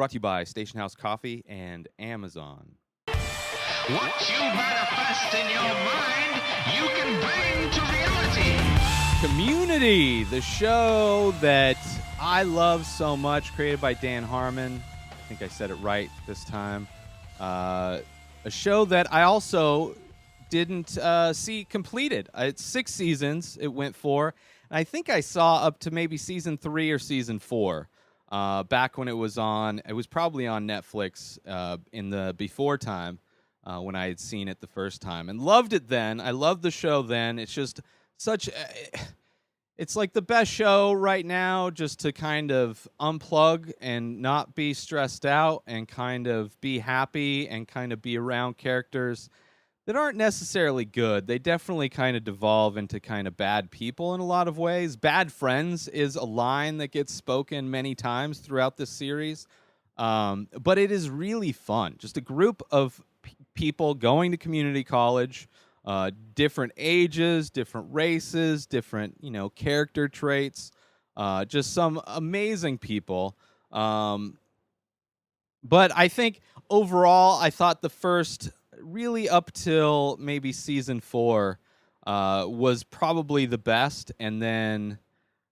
Brought to you by Station House Coffee and Amazon. What you manifest in your mind, you can bring to reality. Community, the show that I love so much, created by Dan Harmon. I think I said it right this time. A show that I also didn't see completed. It's 6 seasons it went for. And I think I saw up to maybe season 3 or season 4. Back when it was on, it was probably on Netflix in the before time when I had seen it the first time. And loved it then. I loved the show then. It's just such... It's like the best show right now, just to kind of unplug and not be stressed out and kind of be happy and kind of be around characters that aren't necessarily good. They definitely kind of devolve into kind of bad people in a lot of ways. Bad friends is a line that gets spoken many times throughout this series. But it is really fun. Just a group of people going to community college, different ages, different races, different, character traits, just some amazing people. But I think overall, I thought the first, really up till maybe season 4, was probably the best. And then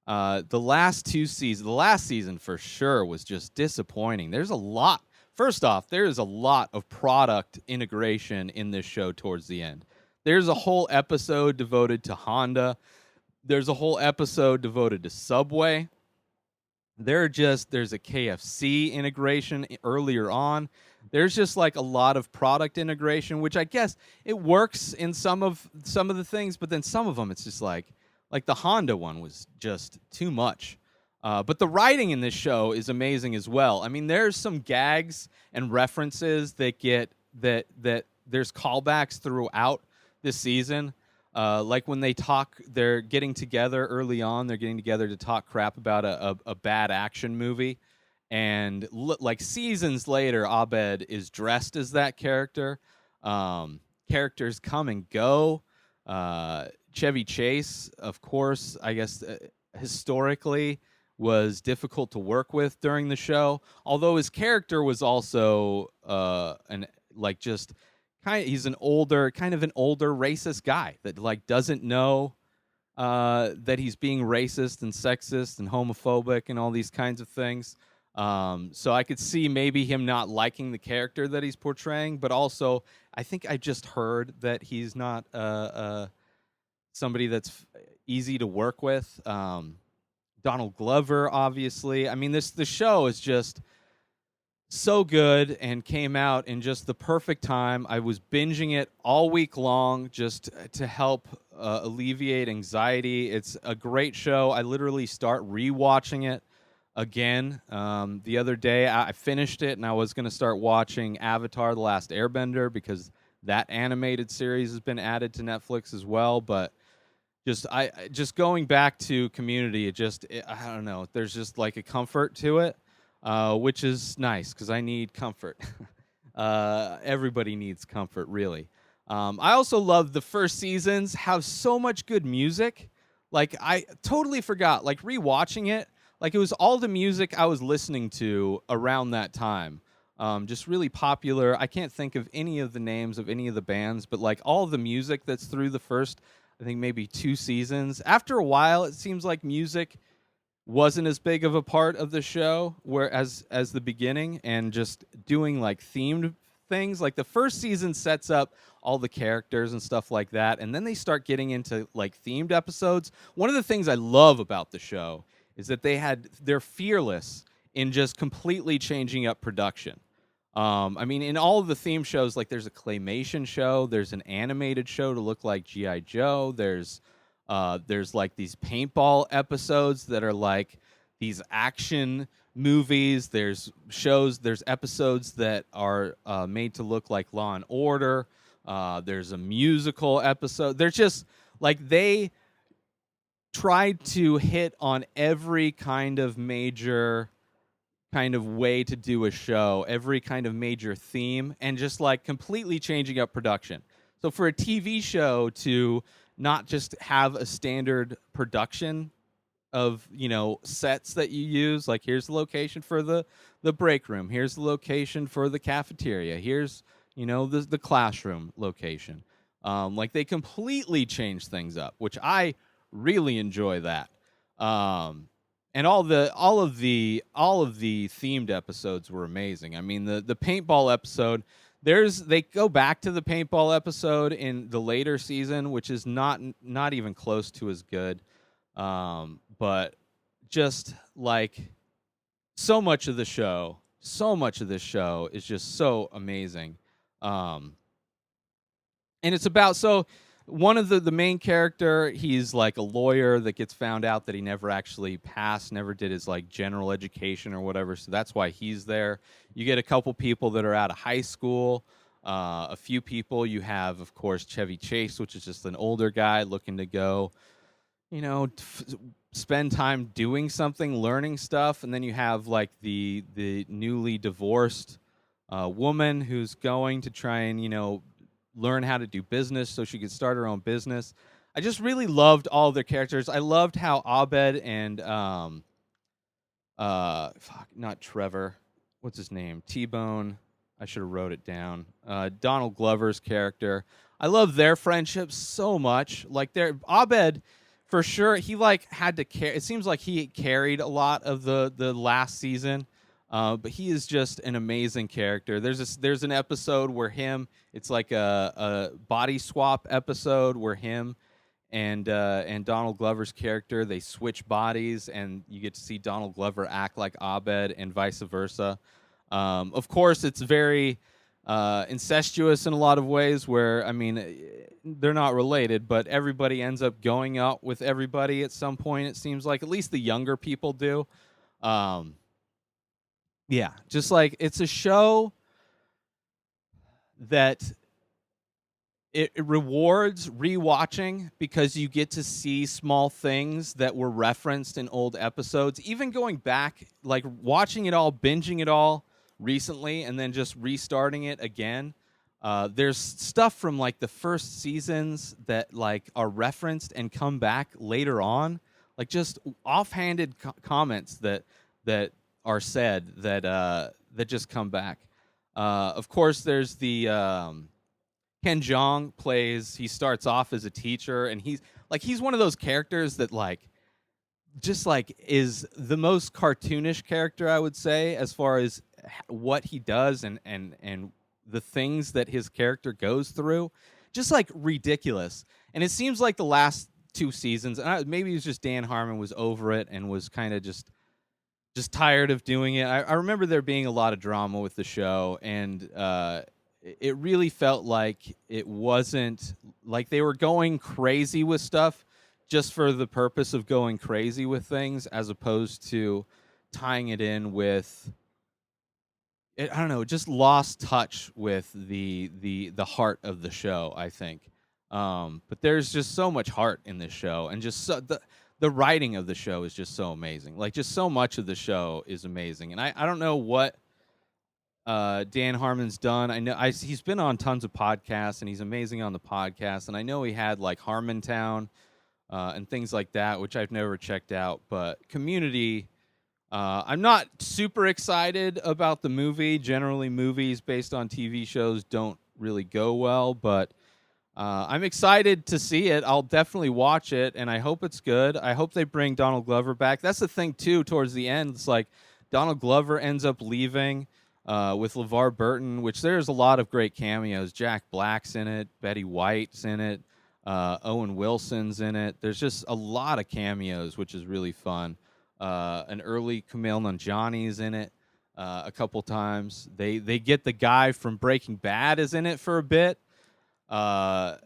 the last season for sure was just disappointing. There's a lot. First off, there is a lot of product integration in this show towards the end. There's a whole episode devoted to Honda. There's a whole episode devoted to Subway. There's a KFC integration earlier on. There's just like a lot of product integration, which I guess it works in some of the things, but then some of them it's just like the Honda one was just too much. But the writing in this show is amazing as well. I mean, there's some gags and references that there's callbacks throughout this season. Like when they're getting together early on, they're getting together to talk crap about a bad action movie. And like seasons later, Abed is dressed as that character. Characters come and go. Chevy Chase, of course, I guess historically was difficult to work with during the show. Although his character was also he's an older racist guy that like doesn't know that he's being racist and sexist and homophobic and all these kinds of things. So I could see maybe him not liking the character that he's portraying, but also I think I just heard that he's not somebody that's easy to work with. Donald Glover, obviously. I mean, the show is just so good and came out in just the perfect time. I was binging it all week long just to help alleviate anxiety. It's a great show. I literally start rewatching it again. The other day, I finished it, and I was going to start watching Avatar: The Last Airbender because that animated series has been added to Netflix as well. But just going back to Community, I don't know. There's just like a comfort to it. Which is nice because I need comfort. Everybody needs comfort, really. I also love the first seasons have so much good music. Like, I totally forgot, like, rewatching it, like, it was all the music I was listening to around that time. Just really popular. I can't think of any of the names of any of the bands, but, like, all the music that's through the first, I think, maybe 2 seasons. After a while, it seems like music wasn't as big of a part of the show as the beginning, and just doing like themed things. Like the first season sets up all the characters and stuff like that, and then they start getting into like themed episodes. One of the things I love about the show is that they're fearless in just completely changing up production. I mean, in all of the theme shows, like there's a claymation show, there's an animated show to look like G.I. Joe, there's like these paintball episodes that are like these action movies. There's episodes that are made to look like Law and Order. There's a musical episode. They're just like they tried to hit on every kind of major kind of way to do a show, every kind of major theme, and just like completely changing up production. So for a TV show to not just have a standard production of sets that you use. Like, here's the location for the break room. Here's the location for the cafeteria. Here's the classroom location. Like, they completely changed things up, which I really enjoy that. And all of the themed episodes were amazing. I mean, the paintball episode. They go back to the paintball episode in the later season, which is not even close to as good. But just like so much of this show is just so amazing. And it's about, one of the main character, he's like a lawyer that gets found out that he never actually passed, never did his like general education or whatever. So that's why he's there. You get a couple people that are out of high school. A few people. You have, of course, Chevy Chase, which is just an older guy looking to go, spend time doing something, learning stuff. And then you have like the newly divorced woman who's going to try and learn how to do business so she could start her own business. I just really loved all of their characters. I loved how Abed and not Trevor, what's his name? T-Bone. I should have wrote it down. Donald Glover's character. I love their friendship so much. Like, Abed, for sure, he like had to carry. It seems like he carried a lot of the last season. But he is just an amazing character. There's an episode where it's like a body swap episode where him and Donald Glover's character, they switch bodies, and you get to see Donald Glover act like Abed and vice versa. Of course, it's very incestuous in a lot of ways where, I mean, they're not related, but everybody ends up going out with everybody at some point, it seems like. At least the younger people do. Yeah, just like, it's a show that it rewards rewatching because you get to see small things that were referenced in old episodes. Even going back, like watching it all, binging it all recently, and then just restarting it again. There's stuff from like the first seasons that like are referenced and come back later on, like just offhanded comments that are said that just come back. Of course, there's the Ken Jeong plays. He starts off as a teacher, and he's one of those characters that like just like is the most cartoonish character, I would say, as far as what he does and the things that his character goes through. Just like ridiculous. And it seems like the last two seasons, and maybe it was just Dan Harmon was over it and was kind of just tired of doing it. I remember there being a lot of drama with the show, and it really felt like it wasn't like they were going crazy with stuff just for the purpose of going crazy with things, as opposed to tying it in with it. I don't know, just lost touch with the heart of the show, I think. But there's just so much heart in this show, and just the writing of the show is just so amazing. Like, just so much of the show is amazing. And I don't know what Dan Harmon's done. I know he's been on tons of podcasts, and he's amazing on the podcast. And I know he had like Harmontown and things like that, which I've never checked out. But Community, I'm not super excited about the movie. Generally, movies based on TV shows don't really go well, but I'm excited to see it. I'll definitely watch it, and I hope it's good. I hope they bring Donald Glover back. That's the thing, too, towards the end. It's like Donald Glover ends up leaving with LeVar Burton, which there's a lot of great cameos. Jack Black's in it. Betty White's in it. Owen Wilson's in it. There's just a lot of cameos, which is really fun. An early Kumail Nanjiani's in it a couple times. They get the guy from Breaking Bad is in it for a bit. But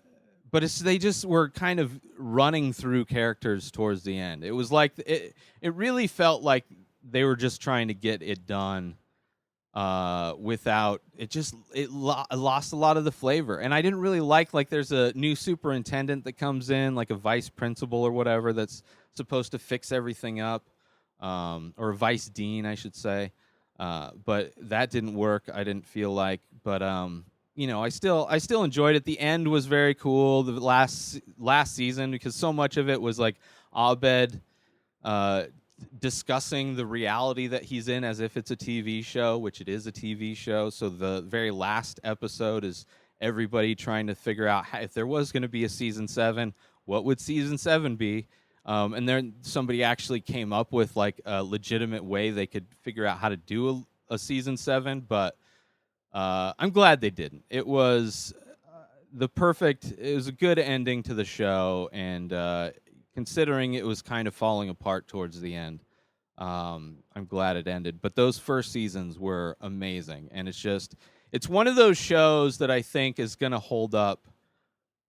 they just were kind of running through characters towards the end. It was like it really felt like they were just trying to get it done without it. It lost a lot of the flavor, and I didn't really like there's a new superintendent that comes in, like a vice principal or whatever, that's supposed to fix everything up, or a vice dean, I should say. But that didn't work. I didn't feel like, but I still enjoyed it. The end was very cool. The last season, because so much of it was like Abed discussing the reality that he's in as if it's a TV show, which it is a TV show. So the very last episode is everybody trying to figure out if there was going to be a season 7, what would season 7 be? And then somebody actually came up with like a legitimate way they could figure out how to do a season 7, but I'm glad they didn't. It was it was a good ending to the show, and considering it was kind of falling apart towards the end, I'm glad it ended. But those first seasons were amazing, and it's one of those shows that I think is going to hold up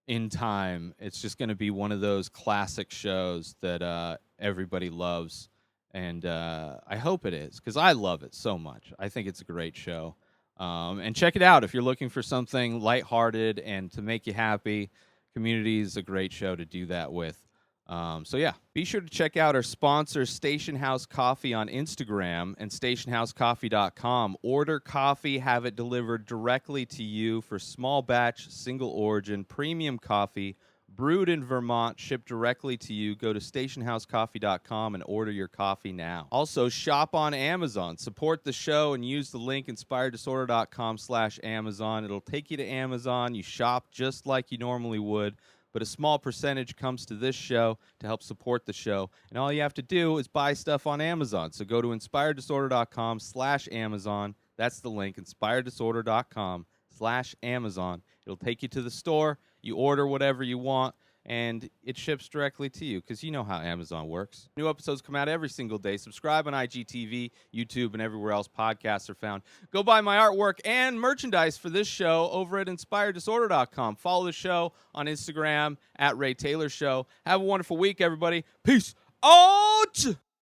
in time. It's just going to be one of those classic shows that everybody loves, and I hope it is, because I love it so much. I think it's a great show. And check it out if you're looking for something lighthearted and to make you happy. Community is a great show to do that with. So yeah, be sure to check out our sponsor, Station House Coffee, on Instagram and stationhousecoffee.com. Order coffee, have it delivered directly to you for small batch, single origin, premium coffee, brewed in Vermont, shipped directly to you. Go to stationhousecoffee.com and order your coffee now. Also, shop on Amazon. Support the show and use the link inspireddisorder.com/Amazon. It'll take you to Amazon. You shop just like you normally would, but a small percentage comes to this show to help support the show. And all you have to do is buy stuff on Amazon. So go to inspireddisorder.com/Amazon. That's the link, inspireddisorder.com/Amazon. It'll take you to the store. You order whatever you want, and it ships directly to you, because you know how Amazon works. New episodes come out every single day. Subscribe on IGTV, YouTube, and everywhere else podcasts are found. Go buy my artwork and merchandise for this show over at inspireddisorder.com. Follow the show on Instagram at Ray Taylor Show. Have a wonderful week, everybody. Peace out!